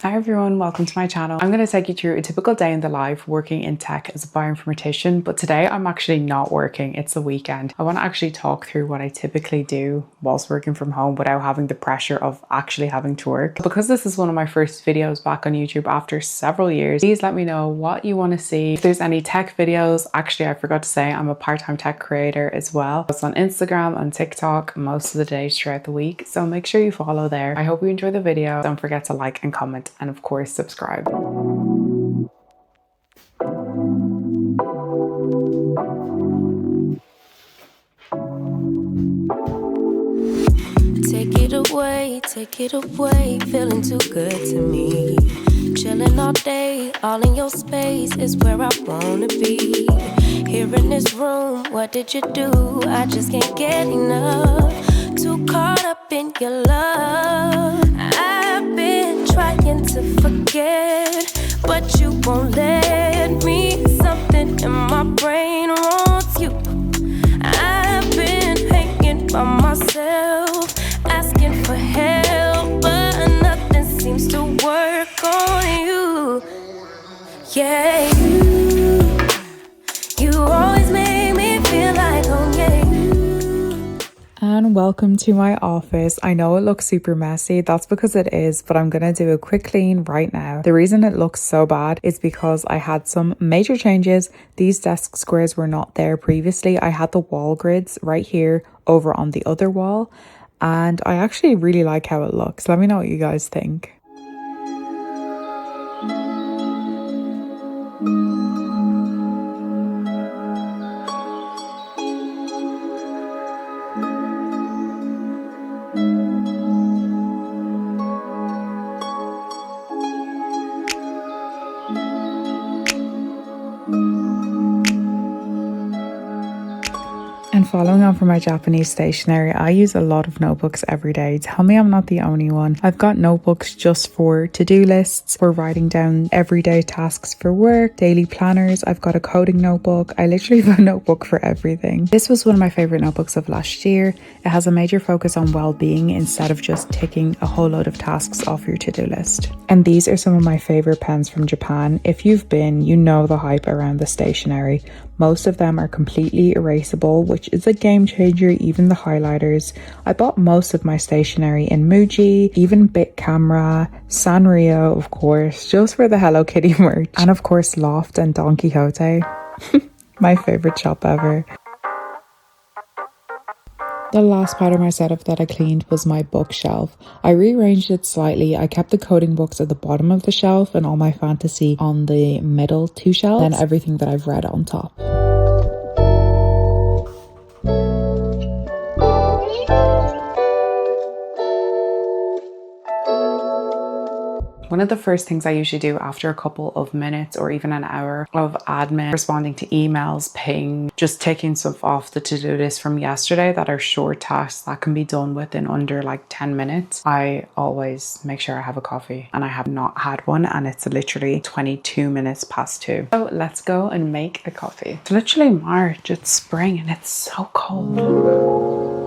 Hi everyone, welcome to my channel. I'm going to take you through a typical day in the life working in tech as a bioinformatician, but today I'm actually not working. It's the weekend. I want to actually talk through what I typically do whilst working from home without having the pressure of actually having to work. Because this is one of my first videos back on YouTube after several years, please let me know what you want to see. If there's any tech videos, actually I forgot to say I'm a part-time tech creator as well. It's on Instagram and TikTok most of the days throughout the week, so make sure you follow there. I hope you enjoy the video. Don't forget to like and comment, and of course subscribe. Take it away, feeling too good to me. Chilling all day, all in your space is where I wanna be. Here in this room, what did you do? I just can't get enough. Too caught up in your love. I've been trying to forget, but you won't let me. Something in my brain wants you. I've been hanging by myself, asking for help, but nothing seems to work on you. Yeah, you always make me feel like home, yeah. And welcome to my office. I know it looks super messy, that's because it is, but I'm gonna do a quick clean right now. The reason it looks so bad is because I had some major changes. These desk squares were not there previously. I had the wall grids right here over on the other wall, and I actually really like how it looks. Let me know what you guys think. And following on from my Japanese stationery, I use a lot of notebooks every day. Tell me I'm not the only one. I've got notebooks just for to-do lists, for writing down everyday tasks for work, daily planners. I've got a coding notebook. I literally have a notebook for everything. This was one of my favorite notebooks of last year. It has a major focus on well-being instead of just ticking a whole load of tasks off your to-do list. And these are some of my favorite pens from Japan. If you've been, you know the hype around the stationery. Most of them are completely erasable, which is a game changer, even the highlighters. I bought most of my stationery in Muji, even Bit Camera, Sanrio, of course, just for the Hello Kitty merch. And of course, Loft and Don Quixote. My favorite shop ever. The last part of my setup that I cleaned was my bookshelf. I rearranged it slightly. I kept the coding books at the bottom of the shelf and all my fantasy on the middle two shelves, and everything that I've read on top. One of the first things I usually do after a couple of minutes or even an hour of admin, responding to emails, ping, just taking stuff off the to-do list from yesterday that are short tasks that can be done within under like 10 minutes. I always make sure I have a coffee, and I have not had one, and it's literally 22 minutes past 2. So let's go and make a coffee. It's literally March, it's spring, and it's so cold.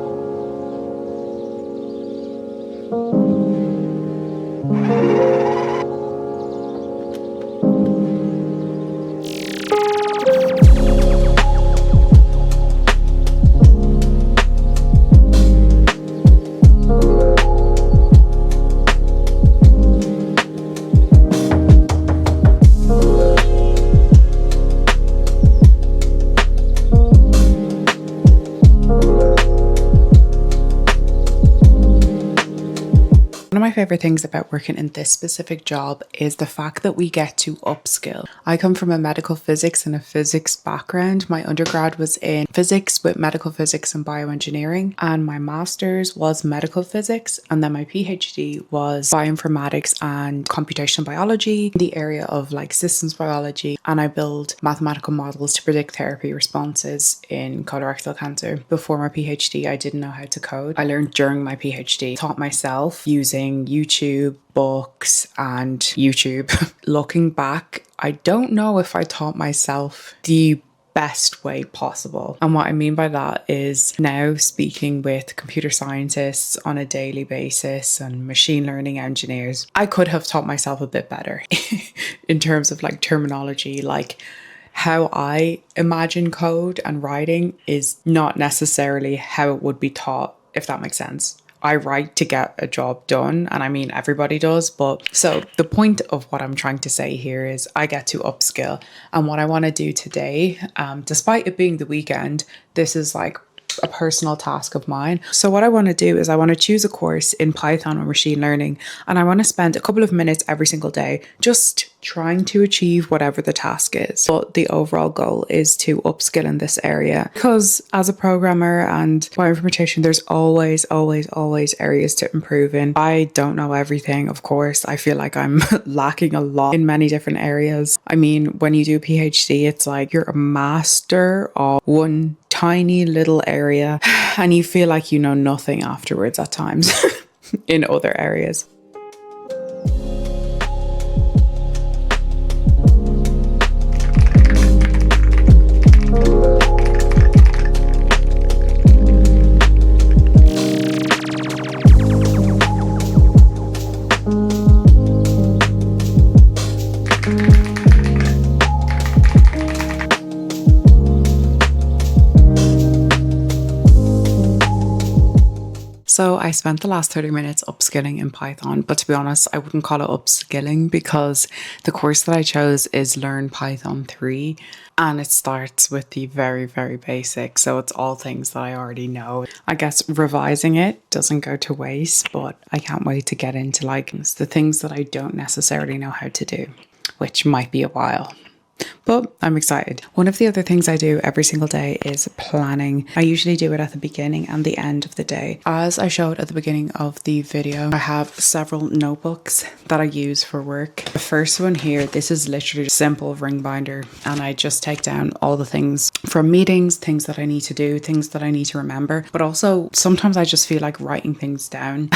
One of my favorite things about working in this specific job is the fact that we get to upskill. I come from a medical physics and a physics background. My undergrad was in physics with medical physics and bioengineering, and my master's was medical physics, and then my PhD was bioinformatics and computational biology, the area of like systems biology, and I build mathematical models to predict therapy responses in colorectal cancer. Before my PhD, I didn't know how to code. I learned during my PhD, taught myself using YouTube, books, and YouTube. Looking back, I don't know if I taught myself the best way possible. And what I mean by that is now speaking with computer scientists on a daily basis and machine learning engineers, I could have taught myself a bit better in terms of like terminology, like how I imagine code and writing is not necessarily how it would be taught, if that makes sense. I write to get a job done, and I mean everybody does, but so the point of what I'm trying to say here is I get to upskill. And what I want to do today, despite it being the weekend, this is like a personal task of mine. So what I want to do is I want to choose a course in Python or machine learning, and I want to spend a couple of minutes every single day just trying to achieve whatever the task is. But the overall goal is to upskill in this area, because as a programmer and bioinformatician, there's always areas to improve in. I don't know everything, of course. I feel like I'm lacking a lot in many different areas. I mean, when you do a PhD, it's like you're a master of one tiny little area and you feel like you know nothing afterwards at times in other areas. So I spent the last 30 minutes upskilling in Python, but to be honest, I wouldn't call it upskilling because the course that I chose is Learn Python 3 and it starts with the very basic. So it's all things that I already know. I guess revising it doesn't go to waste, but I can't wait to get into like the things that I don't necessarily know how to do, which might be a while. But I'm excited. One of the other things I do every single day is planning. I usually do it at the beginning and the end of the day. As I showed at the beginning of the video, I have several notebooks that I use for work. The first one here, this is literally a simple ring binder, and I just take down all the things from meetings, things that I need to do, things that I need to remember. But also sometimes I just feel like writing things down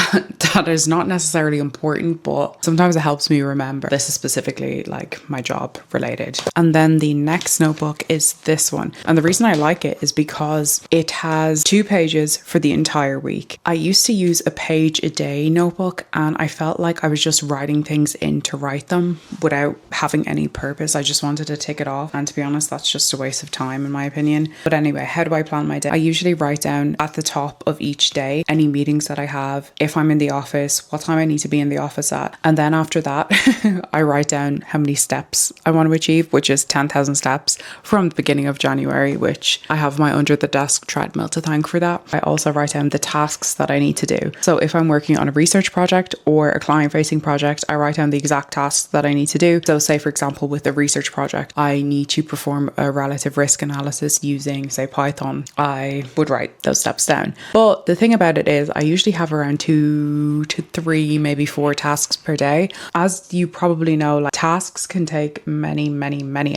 that is not necessarily important, but sometimes it helps me remember. This is specifically like my job related. And then the next notebook is this one. And the reason I like it is because it has 2 pages for the entire week. I used to use a page a day notebook and I felt like I was just writing things in to write them without having any purpose. I just wanted to tick it off. And to be honest, that's just a waste of time in my opinion. But anyway, how do I plan my day? I usually write down at the top of each day any meetings that I have, if I'm in the office, what time I need to be in the office at. And then after that, I write down how many steps I want to achieve, which is 10,000 steps from the beginning of January, which I have my under the desk treadmill to thank for that. I also write down the tasks that I need to do. So if I'm working on a research project or a client facing project, I write down the exact tasks that I need to do. So say for example, with a research project, I need to perform a relative risk analysis using say Python. I would write those steps down. But the thing about it is I usually have around 2 to 3, maybe 4 tasks per day. As you probably know, like tasks can take many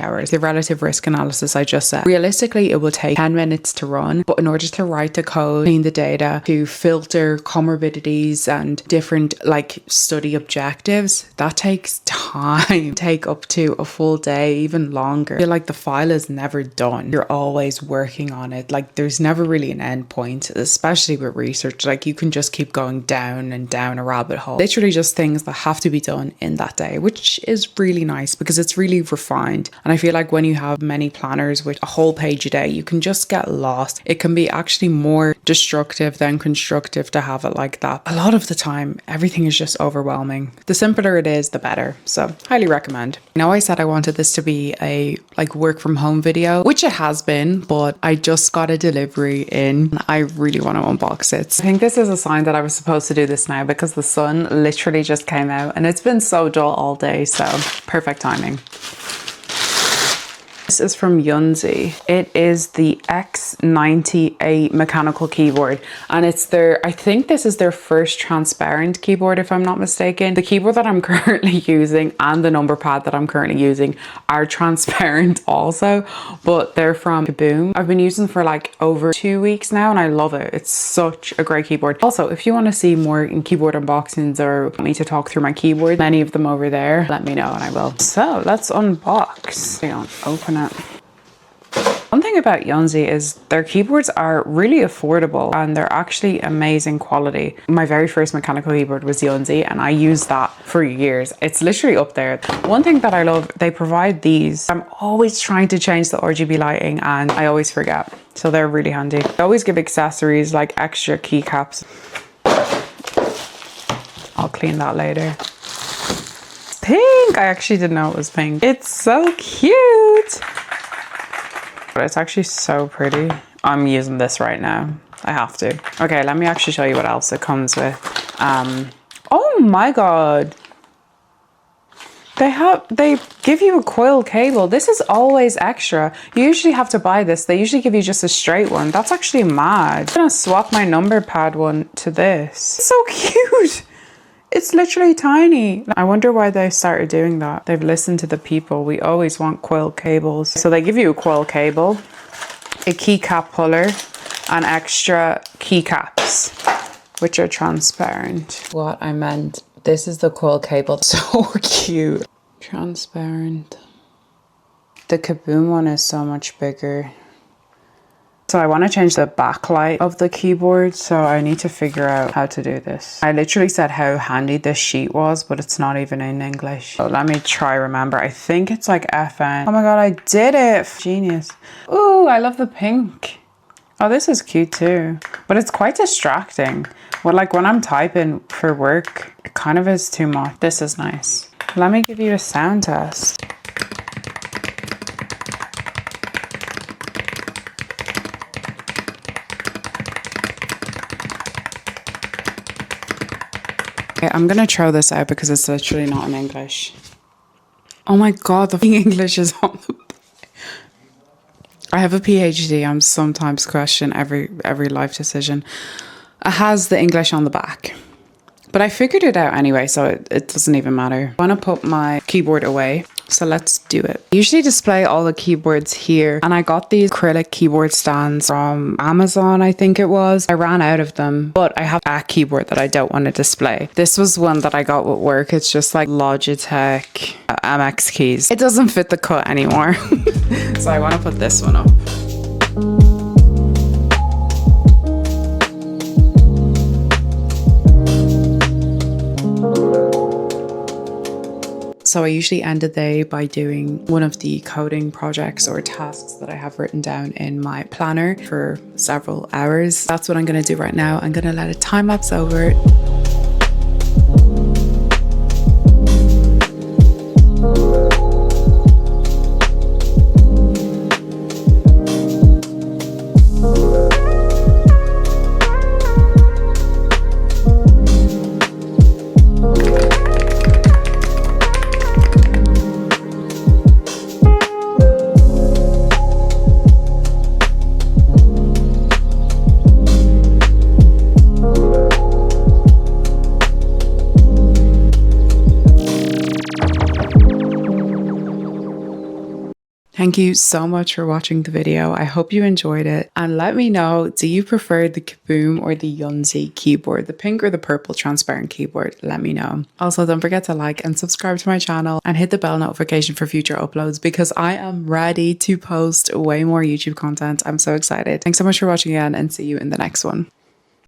hours. The relative risk analysis I just said, realistically it will take 10 minutes to run, but in order to write the code, clean the data, to filter comorbidities and different like study objectives, that takes time. Take up to a full day, even longer. I feel like the file is never done. You're always working on it. Like there's never really an end point, especially with research. Like you can just keep going down and down a rabbit hole. Literally just things that have to be done in that day, which is really nice because it's really refined. And I feel like when you have many planners with a whole page a day, you can just get lost. It can be actually more destructive than constructive to have it like that. A lot of the time, everything is just overwhelming. The simpler it is, the better. So highly recommend. I know I said I wanted this to be a like work from home video, which it has been, but I just got a delivery in. I really want to unbox it. I think this is a sign that I was supposed to do this now because the sun literally just came out and it's been so dull all day. So perfect timing. This is from Yunzi. It is the X98 mechanical keyboard and it's their, I think this is their first transparent keyboard if I'm not mistaken. The keyboard that I'm currently using and the number pad that I'm currently using are transparent also, but they're from Kaboom. I've been using for like over 2 weeks now and I love it. It's such a great keyboard. Also, if you want to see more in keyboard unboxings or want me to talk through my keyboard, many of them over there, let me know and I will. So let's unbox. Hang on, open it. One thing about Yunzi is their keyboards are really affordable and they're actually amazing quality. My very first mechanical keyboard was Yunzi and I used that for years. It's literally up there. One thing that I love, they provide these. I'm always trying to change the RGB lighting and I always forget. So they're really handy. They always give accessories like extra keycaps. I'll clean that later. Pink! I actually didn't know it was pink. It's so cute! But it's actually so pretty. I'm using this right now. I have to. Okay, let me actually show you what else it comes with. Oh my god. They give you a coil cable. This is always extra. You usually have to buy this. They usually give you just a straight one. That's actually mad. I'm gonna swap my number pad one to this. It's so cute. It's literally tiny. I wonder why they started doing that. They've listened to the people. We always want coil cables. So they give you a coil cable, a keycap puller, and extra keycaps, which are transparent. What I meant, this is the coil cable. So cute. Transparent. The Kaboom one is so much bigger. So I want to change the backlight of the keyboard, so I need to figure out how to do this. I literally said how handy this sheet was, but it's not even in English. So let me try remember. I think it's like FN. Oh my god, I did it! Genius. Ooh, I love the pink. Oh, this is cute too. But it's quite distracting. Well, like when I'm typing for work, it kind of is too much. This is nice. Let me give you a sound test. Okay, I'm gonna throw this out because it's literally not in English. Oh my god, the English is on the... I have a PhD. I'm sometimes question every life decision. It has the English on the back. But I figured it out anyway, so it doesn't even matter. I want to put my keyboard away, so let's do it. I usually display all the keyboards here, and I got these acrylic keyboard stands from Amazon, I think it was. I ran out of them, but I have a keyboard that I don't want to display. This was one that I got with work. It's just like Logitech MX keys. It doesn't fit the cut anymore. So I want to put this one up. So I usually end the day by doing one of the coding projects or tasks that I have written down in my planner for several hours. That's what I'm going to do right now. I'm going to let a time lapse over. Thank you so much for watching the video. I hope you enjoyed it. And let me know, do you prefer the Kaboom or the Yunzi keyboard? The pink or the purple transparent keyboard? Let me know. Also, don't forget to like and subscribe to my channel and hit the bell notification for future uploads because I am ready to post way more YouTube content. I'm so excited. Thanks so much for watching again and see you in the next one.